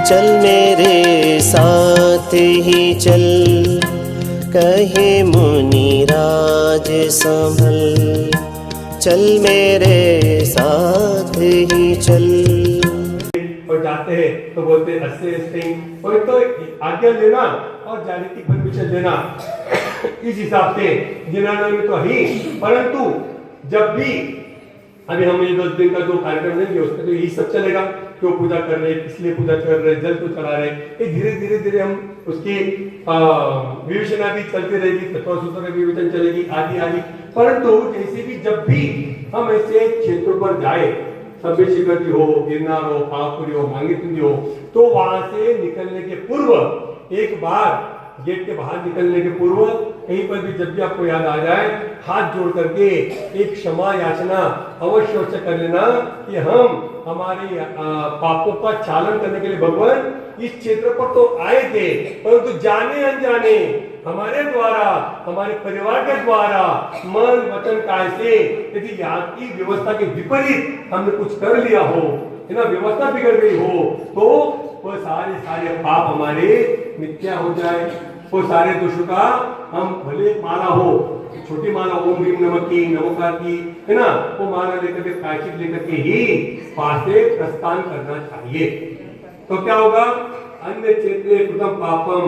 चल मेरे साथ ही चल, कहे मुनिराज संभल। चल मेरे साथ ही चल। और जाते हैं तो बोलते हैं अस्ते और तो आज्ञा लेना और जाने की परमिशन देना। इस हिसाब से जिन्होंने में तो ही, परंतु जब भी अभी हम ये 10 दिन का जो कार्यक्रम देंगे उसमें तो यही सब चलेगा। क्यों पूजा कर रहे, इसलिए पूजा कर रहे, जल को चढ़ा रहे, ये धीरे धीरे हम उसकी विवेचना भी चलती रहेगी, तत्वसूत्र विवेचन चलेगी आदि आदि। परंतु जैसे भी जब भी हम ऐसे क्षेत्रों पर जाए, सभ्य शिखर हो, गिरनार हो, पावापुरी हो, मांगीतुंगी हो, तो वहां से निकलने के पूर्व एक बार गेट के बाहर निकलने के पूर्व कहीं पर भी जब भी आपको याद आ जाए, हाथ जोड़ करके एक क्षमा याचना अवश्य कर लेना कि हम हमारे पापों का चालन करने के लिए भगवान इस क्षेत्र पर तो आए थे, परंतु जाने अनजाने हमारे द्वारा, हमारे परिवार के द्वारा मन वचन काय से यदि यहाँ की व्यवस्था के विपरीत हमने कुछ कर लिया हो, है ना, व्यवस्था बिगड़ गई हो, तो वो सारे पाप हमारे मिथ्या हो जाए। वो सारे दोषों का हम भले माला हो, छोटी माला ओम ह्रीम नमः की, नमोकार की, है ना, वो माला लेकर के प्रायश्चित लेकर के ही वहां से प्रस्थान करना चाहिए। तो क्या होगा? अन्य क्षेत्रे कृतं पापम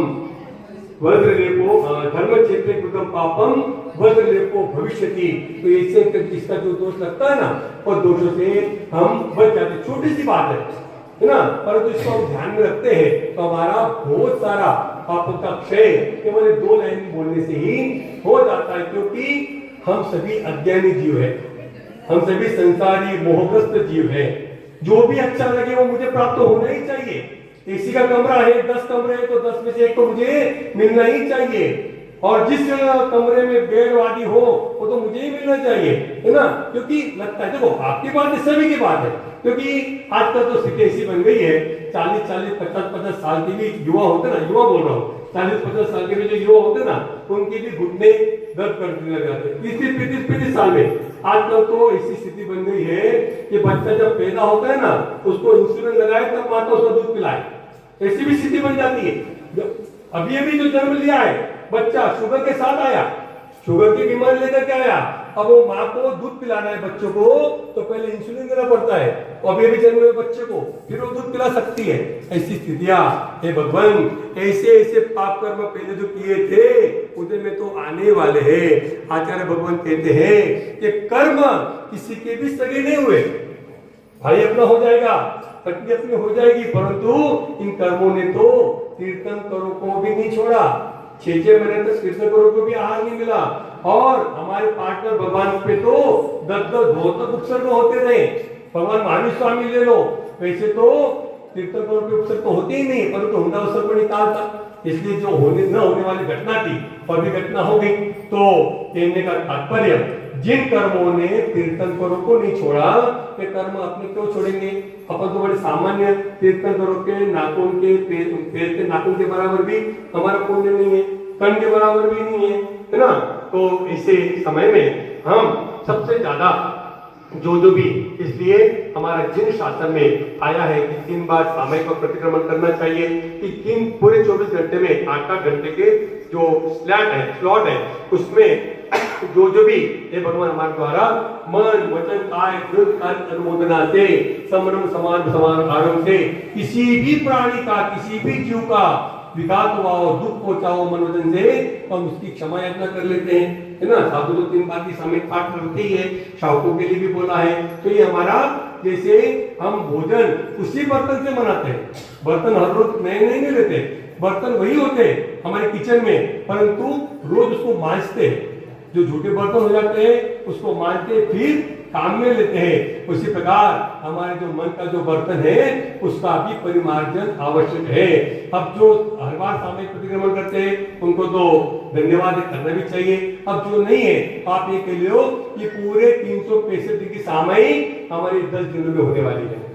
वज्रलेपो, धर्म क्षेत्रे कृतं पापम वज्रलेपो भविष्यति। तो इससे इसका जो दोष लगता है ना, और दोषों से हम बच जाते। छोटी सी बात है ना, परंतु इसको हम ध्यान में रखते हैं तो हमारा बहुत सारा पापों का क्षय केवल 2 लाइन बोलने से ही हो जाता है। क्योंकि हम सभी अज्ञानी जीव है, हम सभी संसारी मोहग्रस्त जीव है। जो भी अच्छा लगे वो मुझे प्राप्त होना ही चाहिए। एसी का कमरा है, 10 कमरे हैं तो 10 में से 1 तो मुझे मिलना ही चाहिए। और जिस कमरे में बेड वाली हो वो तो मुझे ही मिलना चाहिए, है ना। क्योंकि लगता है, देखो आपकी बात है, सभी की बात है। क्योंकि आजकल तो स्थिति ऐसी बन गई है, 40-40, 50-50 साल के भी युवा होते ना, युवा बोल रहा हूँ, 40-50 साल के भी जो युवा होते ना, उनके भी घुटने दर्द करने लग जाते हैं 30-35 साल में। आजकल तो ऐसी स्थिति बन गई है कि बच्चा जब पैदा होता है ना, उसको इंसुलिन लगाए तब माता उसका दूध पिलाए, ऐसी भी स्थिति बन जाती है। अभी जो जन्म लिया है बच्चा, शुगर के साथ आया, शुगर की बीमारी लेकर के आया, अब वो माँ को दूध पिलाना है बच्चों को, तो पहले इंसुलिन देना पड़ता है, और अभी जन्मे हुए बच्चे को फिर वो दूध पिला सकती है। ऐसी स्थितियां, हे भगवान, ऐसे पाप कर्म पहले जो किए थे उधर में तो आने वाले हैं। आचार्य भगवान कहते हैं कि कर्म किसी के भी सगे नहीं हुए, भाई अपना हो जाएगा, पत्नी अपनी हो जाएगी, परंतु इन कर्मों ने तो तीर्थंकरों को भी नहीं छोड़ा। 6 महीने तक तीर्थंकरों को भी आहार नहीं मिला, और हमारे पार्टनर भगवान पे तो 10-10 तक उपसर्ग होते रहे। भगवान महावीर स्वामी ले लो, वैसे तो तीर्थंकरों के उपसर्ग तो होते ही नहीं, परंतु उनका अवसर को निकालता। इसलिए जो न होने वाली घटना थी और भी घटना हो गई। तो कहने का तात्पर्य, जिन कर्मों ने तीर्थंकरों को नहीं छोड़ा, वे कर्म अपने क्यों छोड़ेंगे? अपन तो बड़े सामान्य तीर्थंकरों के नाखून के पैर के नाखून के बराबर भी हमारा पुण्य नहीं है, कण के बराबर भी नहीं है ना। तो ऐसे समय में हम सबसे ज्यादा जो भी, इसलिए हमारा जिन शासन में आया है कि 3 बार सामयिक का प्रतिक्रमण करना चाहिए, कि 3 पूरे 24 घंटे में 8 घंटे के जो स्लॉट है उसमें जो भी हे भगवान हमारे द्वारा मन वचन काय कृत अनुमोदना से समरम समान आरंभ से किसी भी प्राणी का, किसी भी जीव का विघात हुआ हो, दुख पहुंचाओ मन वचन से, तो हम उसकी क्षमा याचना कर लेते हैं, है ना। साधु तो 3 बार की सामयिक पाठ करते ही है, शावकों के लिए भी बोला है। तो ये हमारा, जैसे हम भोजन उसी बर्तन से बनाते हैं, बर्तन हर रोज नए नहीं लेते, बर्तन वही होते हैं हमारे किचन में, परंतु रोज उसको मांजते हैं। जो झूठे बर्तन हो जाते हैं उसको मांजते फिर काम में लेते हैं। उसी प्रकार हमारे जो मन का जो बर्तन है उसका भी परिमार्जन आवश्यक है। अब जो हर बार सामयिक प्रतिक्रमण करते हैं उनको तो धन्यवाद करना भी चाहिए। अब जो नहीं है आप ये कह लो कि पूरे 365 दिन की सामयिक हमारी 10 दिनों में होने वाली है।